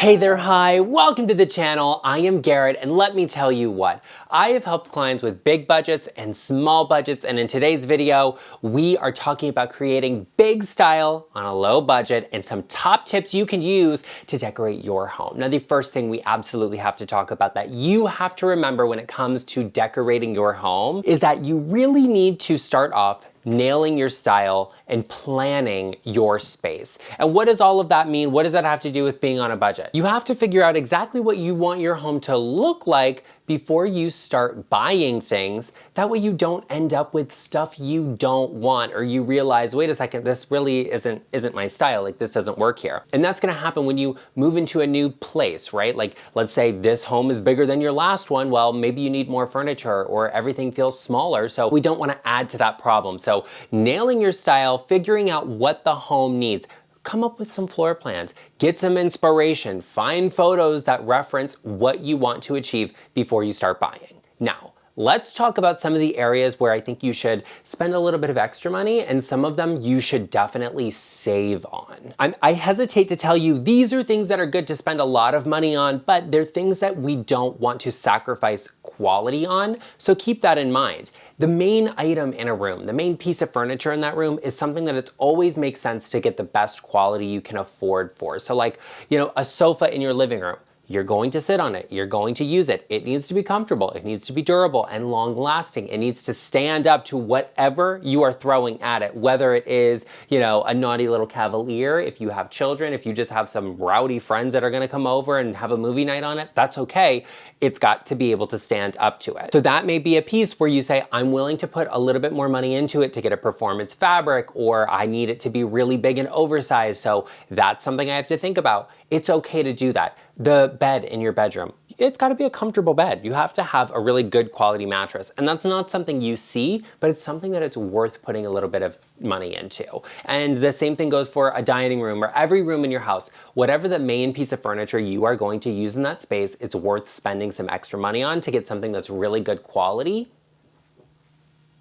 Hey there, hi, welcome to the channel. I am Garrett, and let me tell you what, I have helped clients with big budgets and small budgets, and in today's video, we are talking about creating big style on a low budget and some top tips you can use to decorate your home. Now, the first thing we absolutely have to talk about that you have to remember when it comes to decorating your home is that you really need to start off nailing your style and planning your space. And what does all of that mean? What does that have to do with being on a budget? You have to figure out exactly what you want your home to look like before you start buying things. That way you don't end up with stuff you don't want, or you realize, wait a second, this really isn't my style, like this doesn't work here. And that's gonna happen when you move into a new place, right? Like, let's say this home is bigger than your last one. Well, maybe you need more furniture or everything feels smaller. So we don't wanna add to that problem. So nailing your style, figuring out what the home needs. Come up with some floor plans, get some inspiration, find photos that reference what you want to achieve before you start buying. Now, let's talk about some of the areas where I think you should spend a little bit of extra money, and some of them you should definitely save on. I hesitate to tell you these are things that are good to spend a lot of money on, but they're things that we don't want to sacrifice quality on, so keep that in mind. The main item in a room, the main piece of furniture in that room is something that it always makes sense to get the best quality you can afford for. So like, a sofa in your living room. You're going to sit on it, you're going to use it. It needs to be comfortable, it needs to be durable and long lasting. It needs to stand up to whatever you are throwing at it, whether it is, a naughty little cavalier, if you have children, if you just have some rowdy friends that are gonna come over and have a movie night on it, that's okay. It's got to be able to stand up to it. So that may be a piece where you say, I'm willing to put a little bit more money into it to get a performance fabric, or I need it to be really big and oversized. So that's something I have to think about. It's okay to do that. The bed in your bedroom, it's got to be a comfortable bed. You have to have a really good quality mattress. And that's not something you see, but it's something that it's worth putting a little bit of money into. And the same thing goes for a dining room or every room in your house. Whatever the main piece of furniture you are going to use in that space, it's worth spending some extra money on to get something that's really good quality.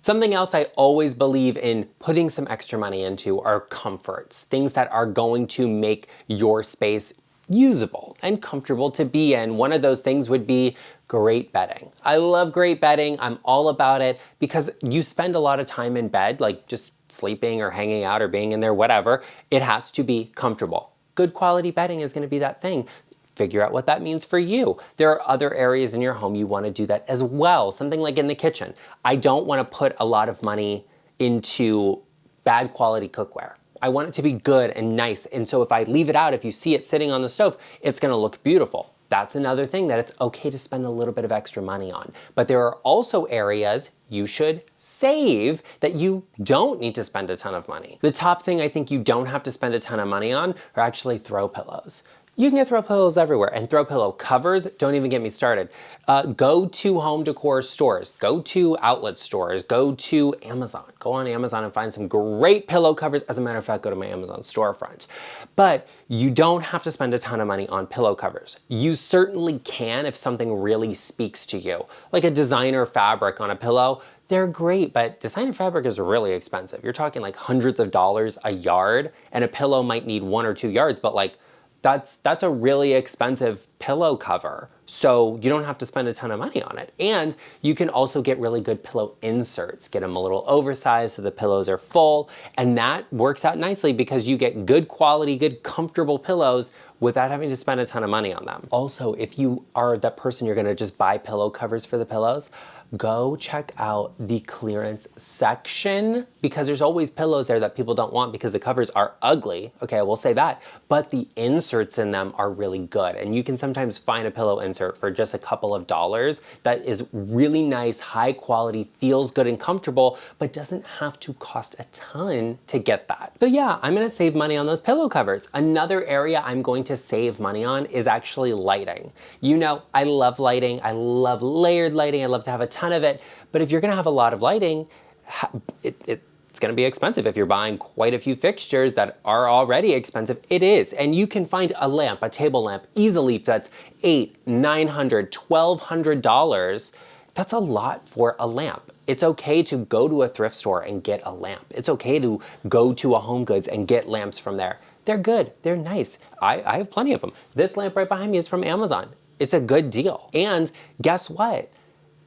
Something else I always believe in putting some extra money into are comforts, things that are going to make your space usable and comfortable to be in. One of those things would be great bedding. I love great bedding. I'm all about it because you spend a lot of time in bed, like just sleeping or hanging out or being in there, whatever. It has to be comfortable. Good quality bedding is going to be that thing. Figure out what that means for you. There are other areas in your home you want to do that as well. Something like in the kitchen. I don't want to put a lot of money into bad quality cookware. I want it to be good and nice. And so if I leave it out, if you see it sitting on the stove, it's going to look beautiful. That's another thing that it's okay to spend a little bit of extra money on. But there are also areas you should save that you don't need to spend a ton of money. The top thing I think you don't have to spend a ton of money on are actually throw pillows. You can get throw pillows everywhere, and throw pillow covers, don't even get me started. Go to home decor stores, go to outlet stores, go to Amazon. Go on Amazon and find some great pillow covers. As a matter of fact, go to my Amazon storefront. But you don't have to spend a ton of money on pillow covers. You certainly can if something really speaks to you. Like a designer fabric on a pillow, they're great, but designer fabric is really expensive. You're talking like hundreds of dollars a yard, and a pillow might need 1 or 2 yards, but like, that's a really expensive pillow cover. So you don't have to spend a ton of money on it. And you can also get really good pillow inserts. Get them a little oversized so the pillows are full. And that works out nicely because you get good quality, good comfortable pillows without having to spend a ton of money on them. Also, if you are that person you're gonna just buy pillow covers for the pillows, go check out the clearance section because there's always pillows there that people don't want because the covers are ugly. Okay, I will say that, but the inserts in them are really good. And you can sometimes find a pillow insert for just a couple of dollars that is really nice, high quality, feels good and comfortable, but doesn't have to cost a ton to get that. So yeah, I'm gonna save money on those pillow covers. Another area I'm going to save money on is actually lighting. I love lighting. I love layered lighting. I love to have a ton of it, but if you're gonna have a lot of lighting, it's gonna be expensive. If you're buying quite a few fixtures that are already expensive, it is. And you can find a lamp, a table lamp, easily that's $800, $900, $1,200. That's a lot for a lamp. It's okay to go to a thrift store and get a lamp. It's okay to go to a Home Goods and get lamps from there. They're good, they're nice. I have plenty of them. This lamp right behind me is from Amazon. It's a good deal. And guess what?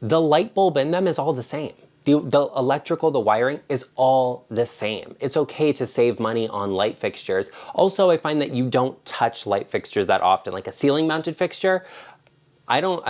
The light bulb in them is all the same. The electrical, the wiring is all the same. It's okay to save money on light fixtures. Also, I find that you don't touch light fixtures that often. Like a ceiling mounted fixture, I don't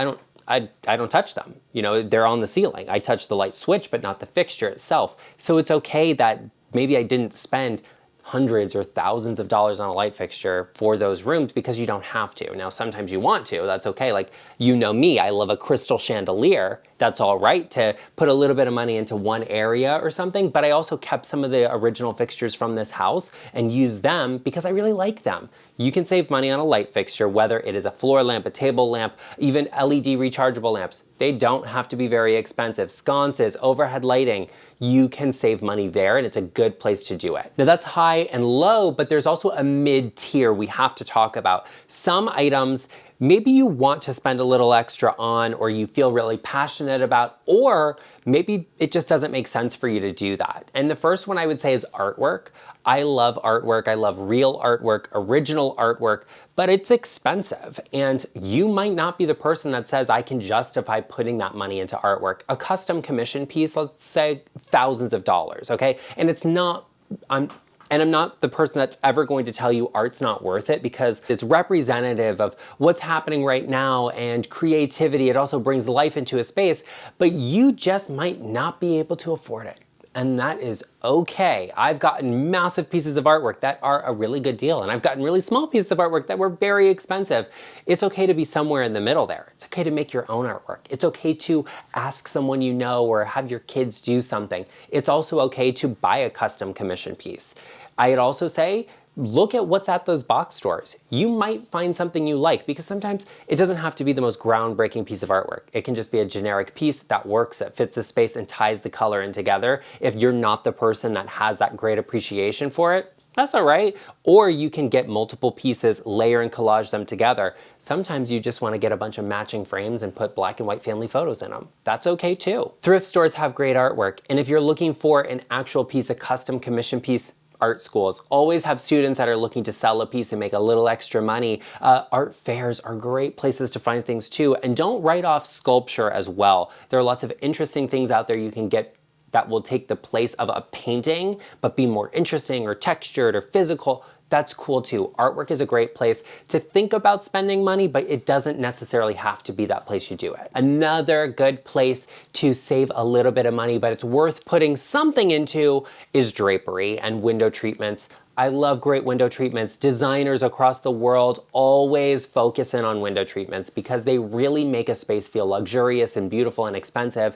touch them. You know, they're on the ceiling. I touch the light switch, but not the fixture itself. So it's okay that maybe I didn't spend hundreds or thousands of dollars on a light fixture for those rooms because you don't have to. Now, sometimes you want to, that's okay. Like, you know me, I love a crystal chandelier. That's all right to put a little bit of money into one area or something, but I also kept some of the original fixtures from this house and used them because I really like them. You can save money on a light fixture, whether it is a floor lamp, a table lamp, even LED rechargeable lamps. They don't have to be very expensive. Sconces, overhead lighting, you can save money there, and it's a good place to do it. Now that's high and low, but there's also a mid-tier we have to talk about. Some items maybe you want to spend a little extra on, or you feel really passionate about, or maybe it just doesn't make sense for you to do that. And the first one I would say is artwork. I love artwork. I love real artwork, original artwork, but it's expensive. And you might not be the person that says, I can justify putting that money into artwork. A custom commission piece, let's say thousands of dollars, okay? And it's not, I'm not the person that's ever going to tell you art's not worth it, because it's representative of what's happening right now and creativity. It also brings life into a space, but you just might not be able to afford it. And that is okay. I've gotten massive pieces of artwork that are a really good deal, and I've gotten really small pieces of artwork that were very expensive. It's okay to be somewhere in the middle there. It's okay to make your own artwork. It's okay to ask someone you know or have your kids do something. It's also okay to buy a custom commission piece. I'd also say, look at what's at those box stores. You might find something you like, because sometimes it doesn't have to be the most groundbreaking piece of artwork. It can just be a generic piece that works, that fits the space and ties the color in together. If you're not the person that has that great appreciation for it, that's all right. Or you can get multiple pieces, layer and collage them together. Sometimes you just want to get a bunch of matching frames and put black and white family photos in them. That's okay too. Thrift stores have great artwork. And if you're looking for an actual piece, a custom commission piece, art schools always have students that are looking to sell a piece and make a little extra money. Art fairs are great places to find things too. And don't write off sculpture as well. There are lots of interesting things out there you can get that will take the place of a painting, but be more interesting or textured or physical. That's cool too. Artwork is a great place to think about spending money, but it doesn't necessarily have to be that place you do it. Another good place to save a little bit of money, but it's worth putting something into, is drapery and window treatments. I love great window treatments. Designers across the world always focus in on window treatments because they really make a space feel luxurious and beautiful and expensive.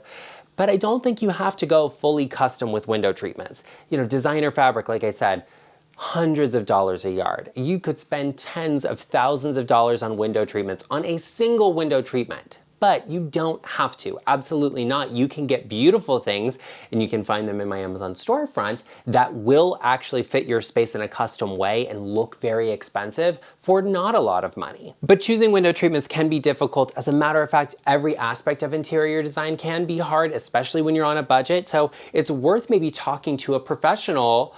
But I don't think you have to go fully custom with window treatments. You know, designer fabric, like I said, hundreds of dollars a yard. You could spend tens of thousands of dollars on window treatments, on a single window treatment. But you don't have to, absolutely not. You can get beautiful things, and you can find them in my Amazon storefront, that will actually fit your space in a custom way and look very expensive for not a lot of money. But choosing window treatments can be difficult. As a matter of fact, every aspect of interior design can be hard, especially when you're on a budget. So it's worth maybe talking to a professional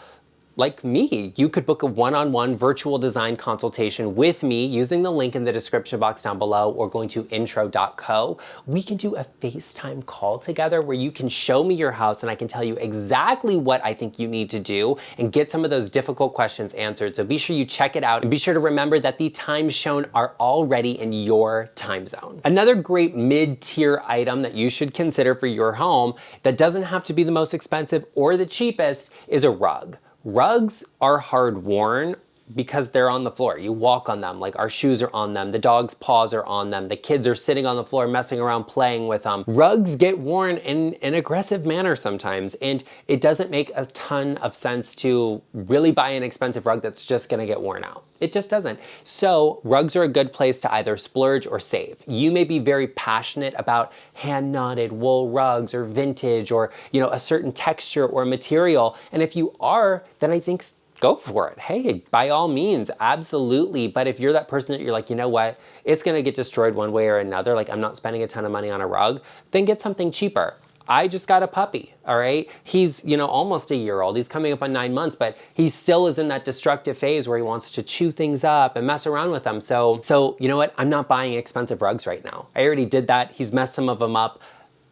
like me. You could book a one-on-one virtual design consultation with me using the link in the description box down below, or going to intro.co. We can do a FaceTime call together where you can show me your house and I can tell you exactly what I think you need to do and get some of those difficult questions answered. So be sure you check it out, and be sure to remember that the times shown are already in your time zone. Another great mid-tier item that you should consider for your home that doesn't have to be the most expensive or the cheapest is a rug. Rugs are hard worn because they're on the floor. You walk on them, like our shoes are on them, the dog's paws are on them, the kids are sitting on the floor messing around playing with them. Rugs get worn in an aggressive manner sometimes, and it doesn't make a ton of sense to really buy an expensive rug that's just gonna get worn out. It just doesn't. So rugs are a good place to either splurge or save. You may be very passionate about hand knotted wool rugs or vintage, or a certain texture or material. And if you are, then I think go for it. Hey, by all means, absolutely. But if you're that person that you're like, you know what, it's gonna get destroyed one way or another, like I'm not spending a ton of money on a rug, then get something cheaper. I just got a puppy, all right? He's, almost a year old. He's coming up on 9 months, but he still is in that destructive phase where he wants to chew things up and mess around with them. So you know what? I'm not buying expensive rugs right now. I already did that. He's messed some of them up.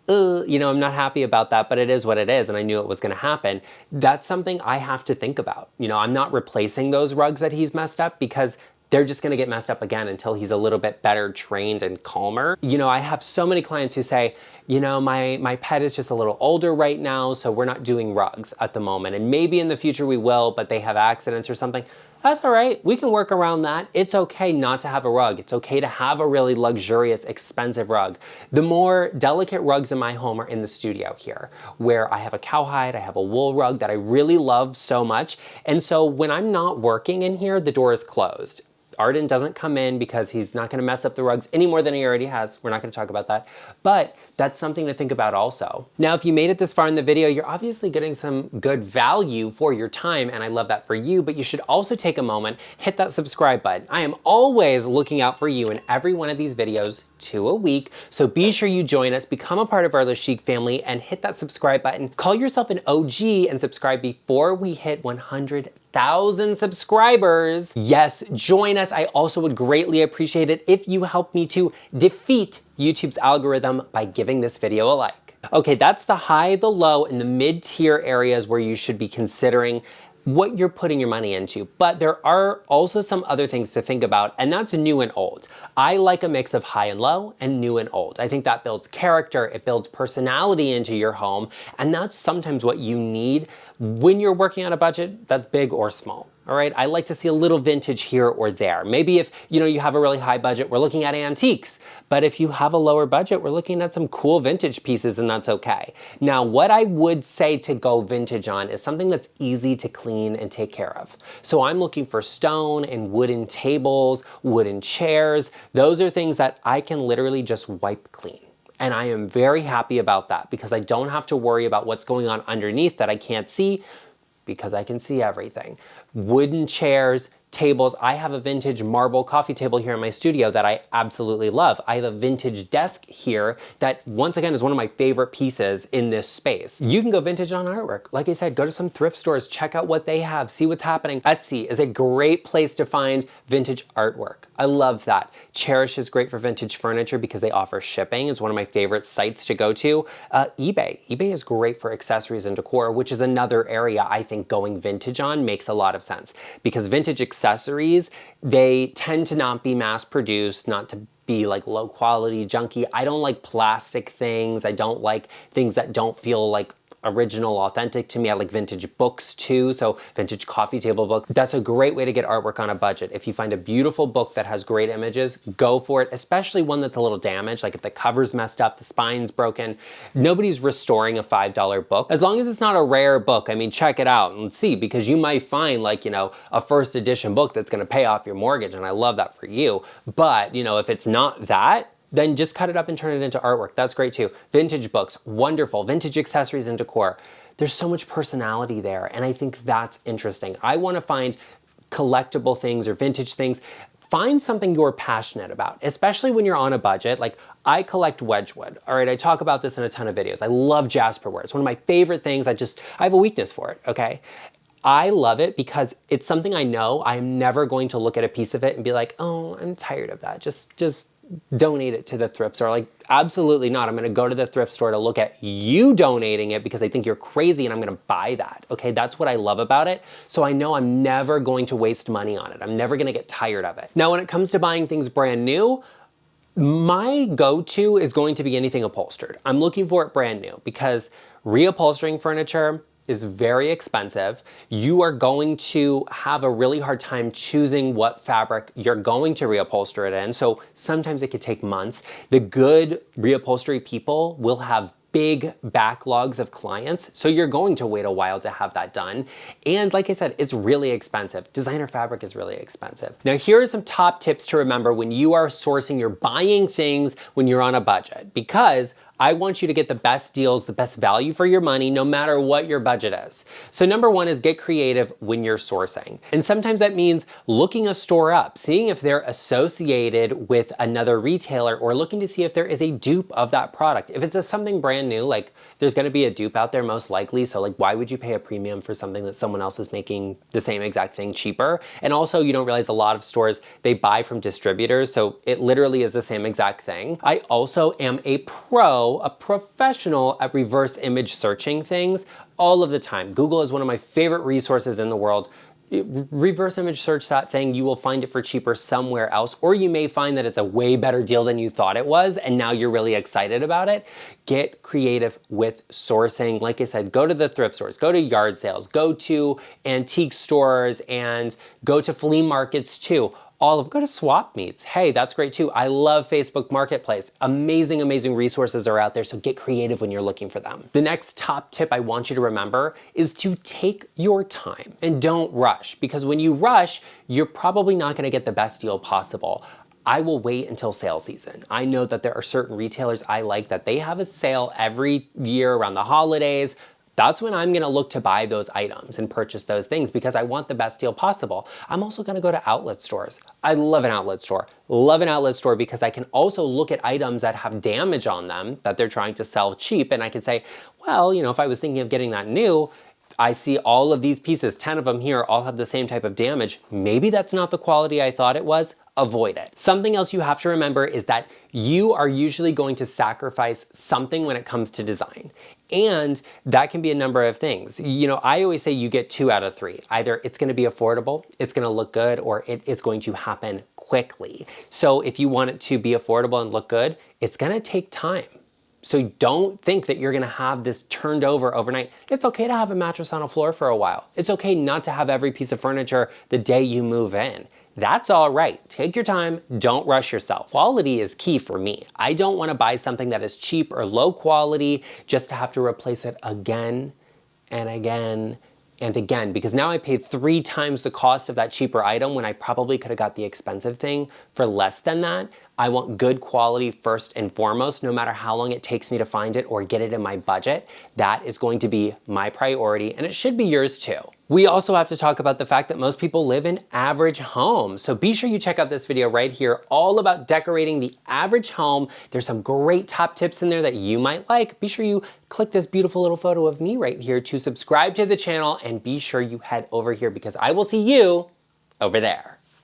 I'm not happy about that, but it is what it is, and I knew it was gonna happen. That's something I have to think about. I'm not replacing those rugs that he's messed up because they're just gonna get messed up again until he's a little bit better trained and calmer. I have so many clients who say, my pet is just a little older right now, so we're not doing rugs at the moment, and maybe in the future we will, but they have accidents or something. That's all right. We can work around that. It's okay not to have a rug. It's okay to have a really luxurious, expensive rug. The more delicate rugs in my home are in the studio here, where I have a cowhide, I have a wool rug that I really love so much. And so when I'm not working in here, the door is closed. Arden doesn't come in because he's not gonna mess up the rugs any more than he already has. We're not gonna talk about that. But that's something to think about also. Now, if you made it this far in the video, you're obviously getting some good value for your time, and I love that for you, but you should also take a moment, hit that subscribe button. I am always looking out for you in every one of these videos, 2 a week, so be sure you join us, become a part of our GarrettLeChic family, and hit that subscribe button. Call yourself an OG and subscribe before we hit 100,000 subscribers. Yes, join us. I also would greatly appreciate it if you help me to defeat YouTube's algorithm by giving this video a like. Okay, that's the high, the low, and the mid-tier areas where you should be considering what you're putting your money into. But there are also some other things to think about, and that's new and old. I like a mix of high and low and new and old. I think that builds character, it builds personality into your home, and that's sometimes what you need when you're working on a budget that's big or small. All right, I like to see a little vintage here or there. Maybe if you have a really high budget, we're looking at antiques. But if you have a lower budget, we're looking at some cool vintage pieces, and that's okay. Now, what I would say to go vintage on is something that's easy to clean and take care of. So I'm looking for stone and wooden tables, wooden chairs. Those are things that I can literally just wipe clean. And I am very happy about that because I don't have to worry about what's going on underneath that I can't see, because I can see everything. Wooden chairs, tables. I have a vintage marble coffee table here in my studio that I absolutely love. I have a vintage desk here that, once again, is one of my favorite pieces in this space. You can go vintage on artwork. Like I said, go to some thrift stores, check out what they have, see what's happening. Etsy is a great place to find vintage artwork. I love that. Cherish is great for vintage furniture because they offer shipping. It's one of my favorite sites to go to. eBay. eBay is great for accessories and decor, which is another area I think going vintage on makes a lot of sense, because vintage accessories, they tend to not be mass produced, not to be like low quality, junky. I don't like plastic things. I don't like things that don't feel like original, authentic to me. I like vintage books too, so vintage coffee table book. That's a great way to get artwork on a budget. If you find a beautiful book that has great images, go for it, especially one that's a little damaged, like if the cover's messed up, the spine's broken. Nobody's restoring a $5 book. As long as it's not a rare book, I mean, check it out and see, because you might find like, a first edition book that's gonna pay off your mortgage, and I love that for you. But, if it's not that, then just cut it up and turn it into artwork. That's great too. Vintage books, wonderful. Vintage accessories and decor. There's so much personality there, and I think that's interesting. I wanna find collectible things or vintage things. Find something you're passionate about, especially when you're on a budget. Like, I collect Wedgwood, all right? I talk about this in a ton of videos. I love jasperware. It's one of my favorite things. I have a weakness for it, okay? I love it because it's something I know I'm never going to look at a piece of it and be like, oh, I'm tired of that. Just donate it to the thrift store. Like, absolutely not. I'm gonna go to the thrift store to look at you donating it because I think you're crazy and I'm gonna buy that, okay? That's what I love about it. So I know I'm never going to waste money on it. I'm never gonna get tired of it. Now, when it comes to buying things brand new, my go-to is going to be anything upholstered. I'm looking for it brand new because reupholstering furniture is very expensive. You are going to have a really hard time choosing what fabric you're going to reupholster it in. So sometimes it could take months. The good reupholstery people will have big backlogs of clients, so you're going to wait a while to have that done. And like I said, it's really expensive. Designer fabric is really expensive. Now, here are some top tips to remember when you are sourcing, you're buying things when you're on a budget, because I want you to get the best deals, the best value for your money, no matter what your budget is. So number one is get creative when you're sourcing. And sometimes that means looking a store up, seeing if they're associated with another retailer, or looking to see if there is a dupe of that product. If it's something brand new, like there's going to be a dupe out there most likely. So like, why would you pay a premium for something that someone else is making the same exact thing cheaper? And also, you don't realize a lot of stores, they buy from distributors. So it literally is the same exact thing. I also am a professional at reverse image searching things all of the time. Google is one of my favorite resources in the world. Reverse image search that thing, you will find it for cheaper somewhere else, or you may find that it's a way better deal than you thought it was, and now you're really excited about it. Get creative with sourcing. Like I said, go to the thrift stores, go to yard sales, go to antique stores, and go to flea markets too. Go to swap meets. Hey, that's great too. I love Facebook Marketplace. Amazing, amazing resources are out there, so get creative when you're looking for them. The next top tip I want you to remember is to take your time and don't rush, because when you rush, you're probably not gonna get the best deal possible. I will wait until sale season. I know that there are certain retailers I like that they have a sale every year around the holidays. That's when I'm gonna look to buy those items and purchase those things because I want the best deal possible. I'm also gonna go to outlet stores. I love an outlet store. Love an outlet store because I can also look at items that have damage on them that they're trying to sell cheap, and I can say, well, you know, if I was thinking of getting that new, I see all of these pieces, 10 of them here, all have the same type of damage. Maybe that's not the quality I thought it was. Avoid it. Something else you have to remember is that you are usually going to sacrifice something when it comes to design. And that can be a number of things. You know, I always say you get 2 out of 3. Either it's gonna be affordable, it's gonna look good, or it is going to happen quickly. So if you want it to be affordable and look good, it's gonna take time. So don't think that you're gonna have this turned over overnight. It's okay to have a mattress on a floor for a while. It's okay not to have every piece of furniture the day you move in. That's all right. Take your time, don't rush yourself. Quality is key for me. I don't wanna buy something that is cheap or low quality just to have to replace it again and again and again, because now I paid 3 times the cost of that cheaper item when I probably could have got the expensive thing for less than that. I want good quality first and foremost, no matter how long it takes me to find it or get it in my budget. That is going to be my priority, and it should be yours too. We also have to talk about the fact that most people live in average homes. So be sure you check out this video right here, all about decorating the average home. There's some great top tips in there that you might like. Be sure you click this beautiful little photo of me right here to subscribe to the channel, and be sure you head over here because I will see you over there.